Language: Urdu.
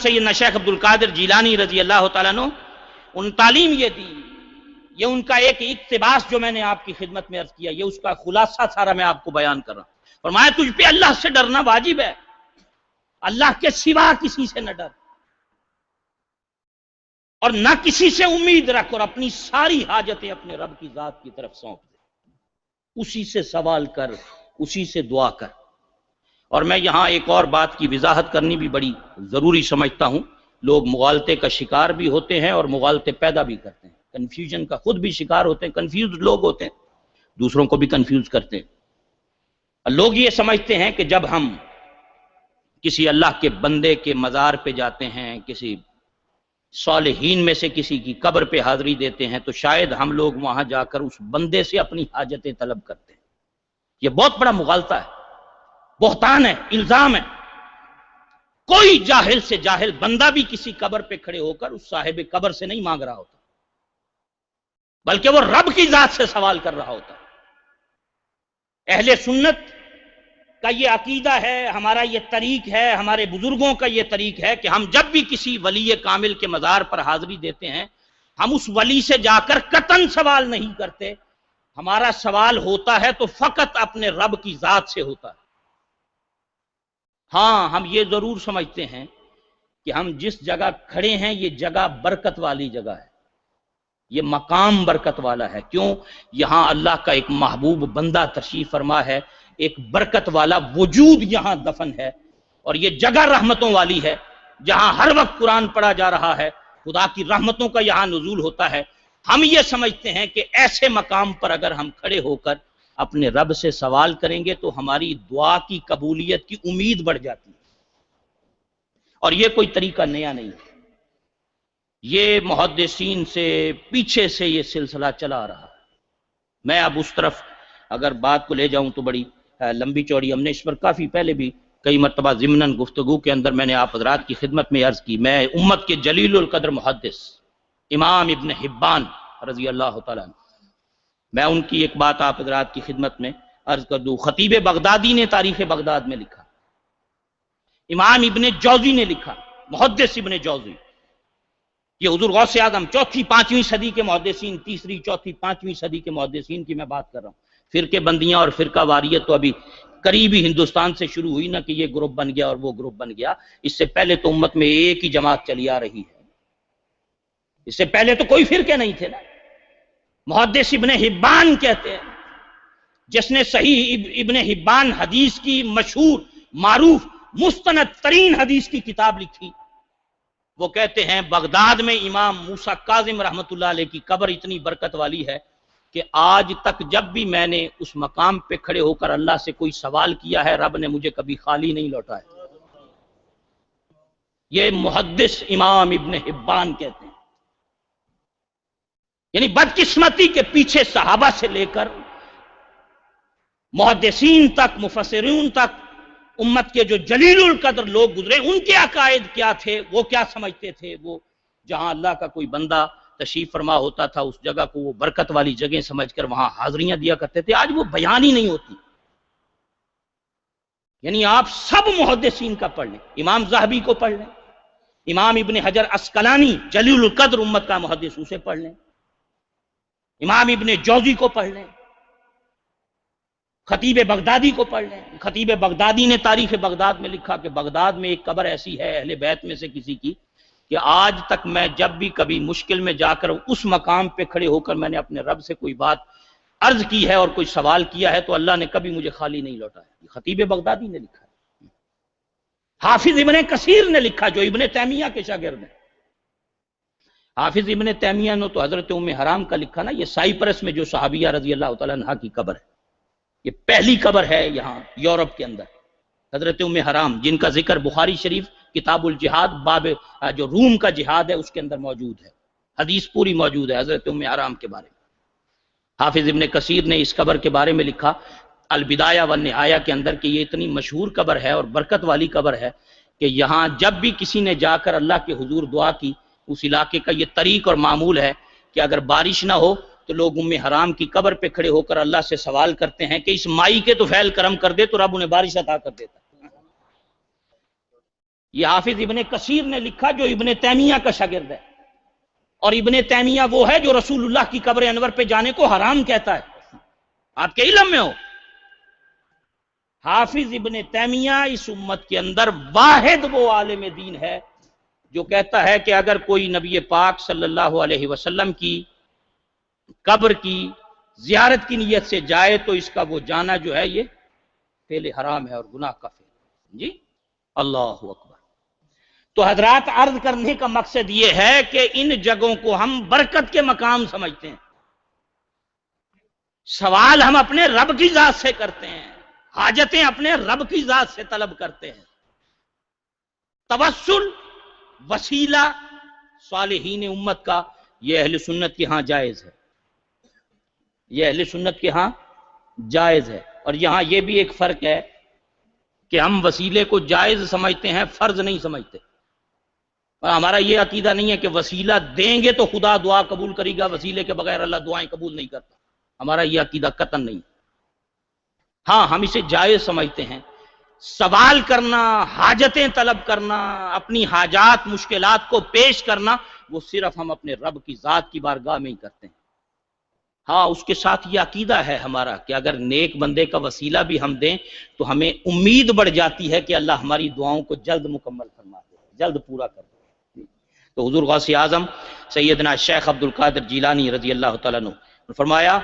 سیدنا شیخ عبد القادر جیلانی رضی اللہ تعالیٰ عنہ، ان تعلیم یہ دی، یہ ان کا ایک اقتباس جو میں نے آپ کی خدمت میں عرض کیا، یہ اس کا خلاصہ سارا میں آپ کو بیان کر رہا ہوں۔ فرمایا تجھ پہ اللہ سے ڈرنا واجب ہے، اللہ کے سوا کسی سے نہ ڈر، اور نہ کسی سے امید رکھ، اور اپنی ساری حاجتیں اپنے رب کی ذات کی طرف سونپ دے، اسی سے سوال کر، اسی سے دعا کر۔ اور میں یہاں ایک اور بات کی وضاحت کرنی بھی بڑی ضروری سمجھتا ہوں، لوگ مغالطے کا شکار بھی ہوتے ہیں اور مغالطے پیدا بھی کرتے ہیں، کنفیوژن کا خود بھی شکار ہوتے ہیں، کنفیوزڈ لوگ ہوتے ہیں، دوسروں کو بھی کنفیوز کرتے ہیں۔ لوگ یہ سمجھتے ہیں کہ جب ہم کسی اللہ کے بندے کے مزار پہ جاتے ہیں، کسی صالحین میں سے کسی کی قبر پہ حاضری دیتے ہیں، تو شاید ہم لوگ وہاں جا کر اس بندے سے اپنی حاجتیں طلب کرتے ہیں۔ یہ بہت بڑا مغالطہ ہے، بہتان ہے، الزام ہے۔ کوئی جاہل سے جاہل بندہ بھی کسی قبر پہ کھڑے ہو کر اس صاحب قبر سے نہیں مانگ رہا ہوتا، بلکہ وہ رب کی ذات سے سوال کر رہا ہوتا ہے۔ اہل سنت کا یہ عقیدہ ہے، ہمارا یہ طریق ہے، ہمارے بزرگوں کا یہ طریق ہے کہ ہم جب بھی کسی ولی کامل کے مزار پر حاضری دیتے ہیں، ہم اس ولی سے جا کر قطعاً سوال نہیں کرتے، ہمارا سوال ہوتا ہے تو فقط اپنے رب کی ذات سے ہوتا ہے۔ ہاں، ہم یہ ضرور سمجھتے ہیں کہ ہم جس جگہ کھڑے ہیں یہ جگہ برکت والی جگہ ہے، یہ مقام برکت والا ہے۔ کیوں؟ یہاں اللہ کا ایک محبوب بندہ تشریف فرما ہے، ایک برکت والا وجود یہاں دفن ہے، اور یہ جگہ رحمتوں والی ہے، جہاں ہر وقت قرآن پڑھا جا رہا ہے، خدا کی رحمتوں کا یہاں نزول ہوتا ہے۔ ہم یہ سمجھتے ہیں کہ ایسے مقام پر اگر ہم کھڑے ہو کر اپنے رب سے سوال کریں گے تو ہماری دعا کی قبولیت کی امید بڑھ جاتی ہے، اور یہ کوئی طریقہ نیا نہیں ہے، یہ محدثین سے پیچھے سے یہ سلسلہ چلا آ رہا ہے۔ میں اب اس طرف اگر بات کو لے جاؤں تو بڑی لمبی چوڑی، ہم نے اس پر کافی پہلے بھی کئی مرتبہ ضمناً گفتگو کے اندر میں نے آپ حضرات کی خدمت میں عرض کی۔ میں امت کے جلیل القدر محدث امام ابن حبان رضی اللہ تعالیٰ عنہ، میں ان کی ایک بات آپ حضرات کی خدمت میں عرض کر دوں۔ خطیب بغدادی نے تاریخ بغداد میں لکھا، امام ابن جوزی نے لکھا، محدث ابن جوزی، یہ حضور غوث اعظم چوتھی پانچویں صدی کے محدثین، تیسری چوتھی پانچویں صدی کے محدثین کی میں بات کر رہا ہوں۔ فرقے بندیاں اور فرقہ واریت تو ابھی قریبی ہندوستان سے شروع ہوئی نا، کہ یہ گروپ بن گیا اور وہ گروپ بن گیا، اس سے پہلے تو امت میں ایک ہی جماعت چلی آ رہی ہے، اس سے پہلے تو کوئی فرقے نہیں تھے نا۔ محدث ابن حبان کہتے ہیں، جس نے صحیح ابن حبان حدیث کی مشہور معروف مستند ترین حدیث کی کتاب لکھی، وہ کہتے ہیں بغداد میں امام موسیٰ کاظم رحمت اللہ علیہ کی قبر اتنی برکت والی ہے کہ آج تک جب بھی میں نے اس مقام پہ کھڑے ہو کر اللہ سے کوئی سوال کیا ہے، رب نے مجھے کبھی خالی نہیں لوٹایا۔ یہ محدث امام ابن حبان کہتے ہیں۔ یعنی بدقسمتی کے پیچھے صحابہ سے لے کر محدثین تک، مفسرین تک، امت کے جو جلیل القدر لوگ گزرے، ان کے عقائد کیا تھے، وہ کیا سمجھتے تھے۔ وہ جہاں اللہ کا کوئی بندہ تشریف فرما ہوتا تھا، اس جگہ کو وہ برکت والی جگہ سمجھ کر وہاں حاضریاں دیا کرتے تھے، آج وہ بیان ہی نہیں ہوتی۔ یعنی آپ سب محدثین کا پڑھ لیں، امام ذہبی کو پڑھ لیں، امام ابن حجر عسقلانی جلیل القدر امت کا محدث، اسے پڑھ لیں، امام ابن جوزی کو پڑھ لیں، خطیب بغدادی کو پڑھ لیں۔ خطیب بغدادی نے تاریخ بغداد میں لکھا کہ بغداد میں ایک قبر ایسی ہے اہل بیت میں سے کسی کی کہ آج تک میں جب بھی کبھی مشکل میں جا کر اس مقام پہ کھڑے ہو کر میں نے اپنے رب سے کوئی بات عرض کی ہے اور کوئی سوال کیا ہے تو اللہ نے کبھی مجھے خالی نہیں لوٹایا۔ یہ خطیب بغدادی نے لکھا ہے۔ حافظ ابن کثیر نے لکھا، جو ابن تیمیہ کے شاگرد ہیں۔ حافظ ابن تیمیہ نے تو حضرت ام حرام کا لکھا نا، یہ سائپرس میں جو صحابیہ رضی اللہ تعالیٰ عنہا کی قبر ہے، یہ پہلی قبر ہے یہاں یورپ کے اندر، حضرت ام حرام، جن کا ذکر بخاری شریف کتاب الجہاد باب جو روم کا جہاد ہے اس کے اندر موجود ہے، حدیث پوری موجود ہے حضرت ام حرام کے بارے میں۔ حافظ ابن کثیر نے اس قبر کے بارے میں لکھا البدایہ والنہایہ کے اندر کہ یہ اتنی مشہور قبر ہے اور برکت والی قبر ہے کہ یہاں جب بھی کسی نے جا کر اللہ کے حضور دعا کی، اس علاقے کا یہ طریق اور معمول ہے کہ اگر بارش نہ ہو تو لوگ ام حرام کی قبر پہ کھڑے ہو کر اللہ سے سوال کرتے ہیں کہ اس مائی کے تو فیل کرم کر دے، تو رب انہیں بارش عطا کر دیتا۔ یہ حافظ ابن کثیر نے لکھا جو ابن تیمیہ کا شاگرد ہے، اور ابن تیمیہ وہ ہے جو رسول اللہ کی قبر انور پہ جانے کو حرام کہتا ہے، آپ کے علم میں ہو۔ حافظ ابن تیمیہ اس امت کے اندر واحد وہ عالم دین ہے جو کہتا ہے کہ اگر کوئی نبی پاک صلی اللہ علیہ وسلم کی قبر کی زیارت کی نیت سے جائے تو اس کا وہ جانا جو ہے یہ فعل حرام ہے اور گناہ کا فعل۔ جی اللہ اکبر۔ تو حضرات عرض کرنے کا مقصد یہ ہے کہ ان جگہوں کو ہم برکت کے مقام سمجھتے ہیں، سوال ہم اپنے رب کی ذات سے کرتے ہیں، حاجتیں اپنے رب کی ذات سے طلب کرتے ہیں۔ توسل وسیلہ صالحین امت کا یہ اہل سنت کے ہاں جائز ہے، یہ اہل سنت کے ہاں جائز ہے۔ اور یہاں یہ بھی ایک فرق ہے کہ ہم وسیلے کو جائز سمجھتے ہیں، فرض نہیں سمجھتے۔ اور ہمارا یہ عقیدہ نہیں ہے کہ وسیلہ دیں گے تو خدا دعا قبول کرے گا، وسیلے کے بغیر اللہ دعائیں قبول نہیں کرتا، ہمارا یہ عقیدہ قطعاً نہیں۔ ہاں ہم اسے جائز سمجھتے ہیں، سوال کرنا، حاجتیں طلب کرنا، اپنی حاجات مشکلات کو پیش کرنا، وہ صرف ہم اپنے رب کی ذات کی بارگاہ میں ہی کرتے ہیں۔ ہاں اس کے ساتھ یہ عقیدہ ہے ہمارا کہ اگر نیک بندے کا وسیلہ بھی ہم دیں تو ہمیں امید بڑھ جاتی ہے کہ اللہ ہماری دعاؤں کو جلد مکمل فرما دے، جلد پورا کر دے۔ تو حضور غوث اعظم سیدنا شیخ عبد القادر جیلانی رضی اللہ تعالیٰ عنہ نے فرمایا